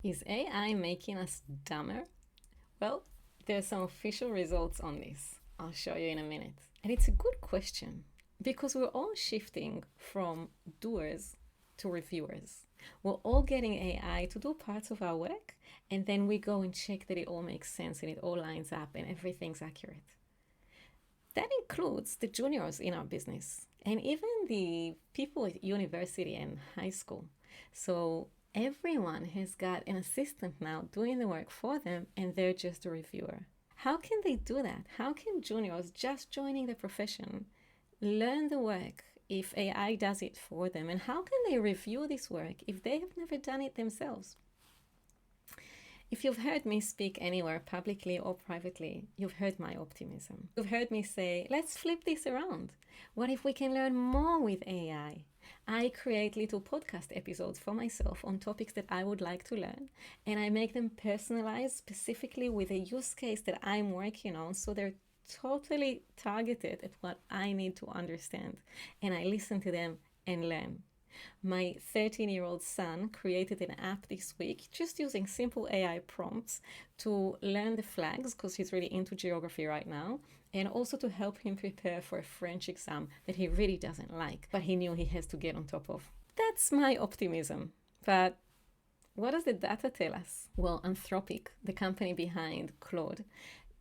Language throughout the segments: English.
Is AI making us dumber? Well, there's some official results on this. I'll show you in a minute. And it's a good question because we're all shifting from doers to reviewers. We're all getting AI to do parts of our work, and then we go and check that it all makes sense and it all lines up and everything's accurate. That includes the juniors in our business and even the people at university and high school. So everyone has got an assistant now doing the work for them, and they're just a reviewer. How can they do that? How can juniors just joining the profession learn the work if AI does it for them? And how can they review this work if they have never done it themselves? If you've heard me speak anywhere, publicly or privately, you've heard my optimism. You've heard me say, let's flip this around. What if we can learn more with AI? I create little podcast episodes for myself on topics that I would like to learn, and I make them personalized specifically with a use case that I'm working on, so they're totally targeted at what I need to understand, and I listen to them and learn. My 13-year-old son created an app this week just using simple AI prompts to learn the flags because he's really into geography right now, and also to help him prepare for a French exam that he really doesn't like, but he knew he has to get on top of. That's my optimism. But what does the data tell us? Well, Anthropic, the company behind Claude,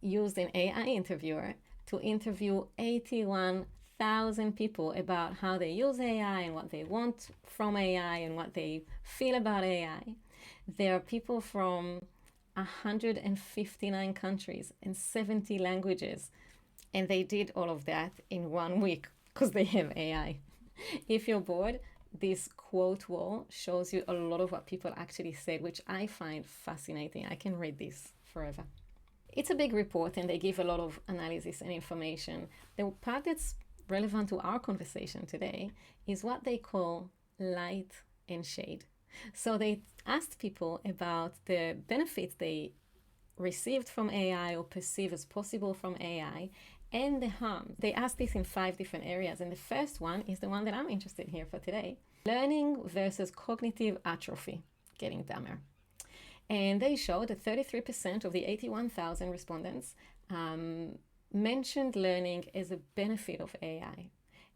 used an AI interviewer to interview 81,000 people about how they use AI and what they want from AI and what they feel about AI. There are people from 159 countries and 70 languages, and they did all of that in 1 week because they have AI. If you're bored, this quote wall shows you a lot of what people actually said, which I find fascinating. I can read this forever. It's a big report and they give a lot of analysis and information. The part that's relevant to our conversation today is what they call light and shade. So they asked people about the benefits they received from AI or perceive as possible from AI and the harm. They asked this in 5 different areas, and the first one is the one that I'm interested in here for today: learning versus cognitive atrophy, getting dumber. And they showed that 33% of the 81,000 respondents mentioned learning as a benefit of AI.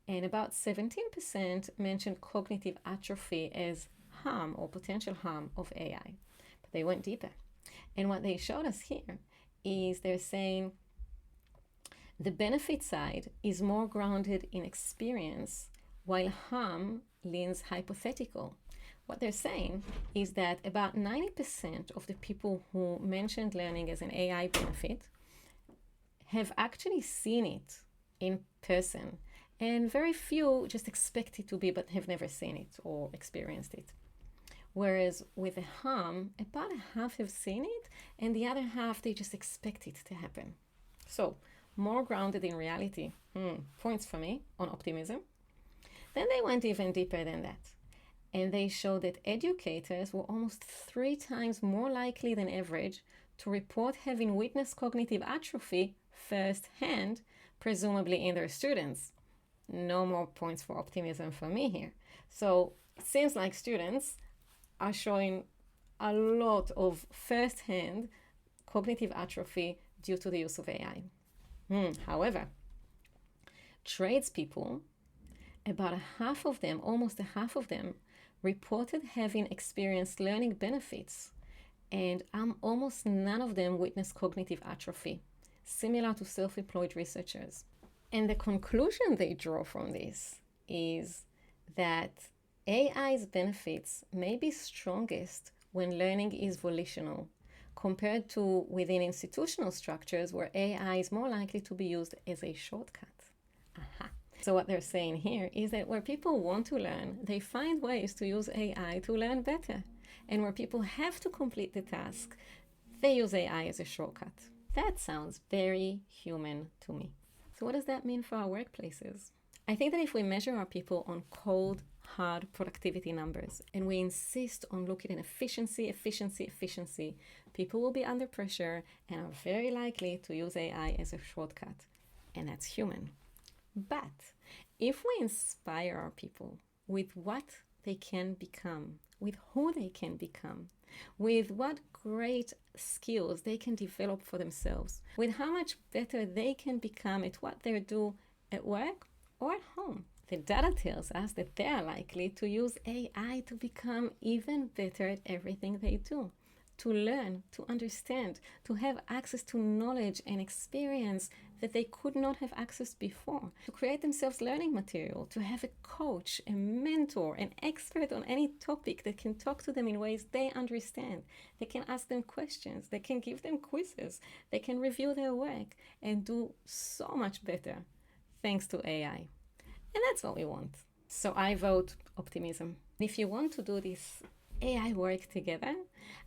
And about 17% mentioned cognitive atrophy as harm or potential harm of AI. But they went deeper. And what they showed us here is they're saying the benefit side is more grounded in experience, while harm leans hypothetical. What they're saying is that about 90% of the people who mentioned learning as an AI benefit have actually seen it in person, and very few just expect it to be but have never seen it or experienced it. Whereas with the harm, about a half have seen it, and the other half, they just expect it to happen. So, more grounded in reality. Points for me on optimism. Then they went even deeper than that. And they showed that educators were almost 3 times more likely than average to report having witnessed cognitive atrophy firsthand, presumably in their students. No more points for optimism for me here. So it seems like students are showing a lot of firsthand cognitive atrophy due to the use of AI. However, tradespeople, about a half of them, almost a half of them, reported having experienced learning benefits, and almost none of them witnessed cognitive atrophy, similar to self-employed researchers. And the conclusion they draw from this is that AI's benefits may be strongest when learning is volitional, compared to within institutional structures where AI is more likely to be used as a shortcut. Aha. So what they're saying here is that where people want to learn, they find ways to use AI to learn better. And where people have to complete the task, they use AI as a shortcut. That sounds very human to me. So what does that mean for our workplaces? I think that if we measure our people on cold, hard productivity numbers, and we insist on looking at efficiency, people will be under pressure and are very likely to use AI as a shortcut. And that's human. But if we inspire our people with what they can become, with who they can become, with what great skills they can develop for themselves, with how much better they can become at what they do at work or at home. The data tells us that they are likely to use AI to become even better at everything they do, to learn, to understand, to have access to knowledge and experience that they could not have access before, to create themselves learning material, to have a coach, a mentor, an expert on any topic that can talk to them in ways they understand. They can ask them questions, they can give them quizzes, they can review their work and do so much better thanks to AI. And that's what we want. So I vote optimism. If you want to do this AI work together,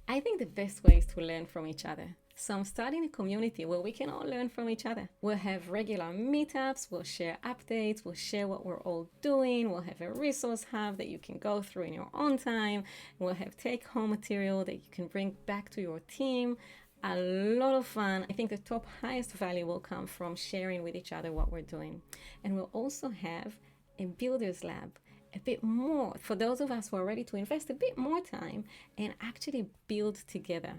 I think the best way is to learn from each other. So I'm starting a community where we can all learn from each other. We'll have regular meetups, we'll share updates, we'll share what we're all doing, we'll have a resource hub that you can go through in your own time, we'll have take-home material that you can bring back to your team. A lot of fun. I think the top highest value will come from sharing with each other what we're doing. And we'll also have a builder's lab, a bit more for those of us who are ready to invest a bit more time and actually build together.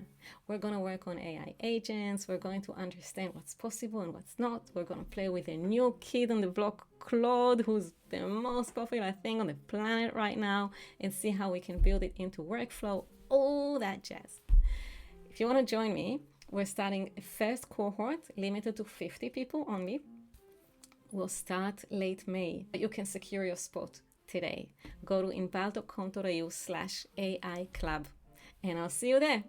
We're going to work on AI agents. We're going to understand what's possible and what's not. We're going to play with a new kid on the block, Claude, who's the most popular thing on the planet right now, and see how we can build it into workflow, all that jazz. If you want to join me, we're starting a first cohort limited to 50 people only. We'll start late May. You can secure your spot today. Go to inbal.com.au/AI club and I'll see you there.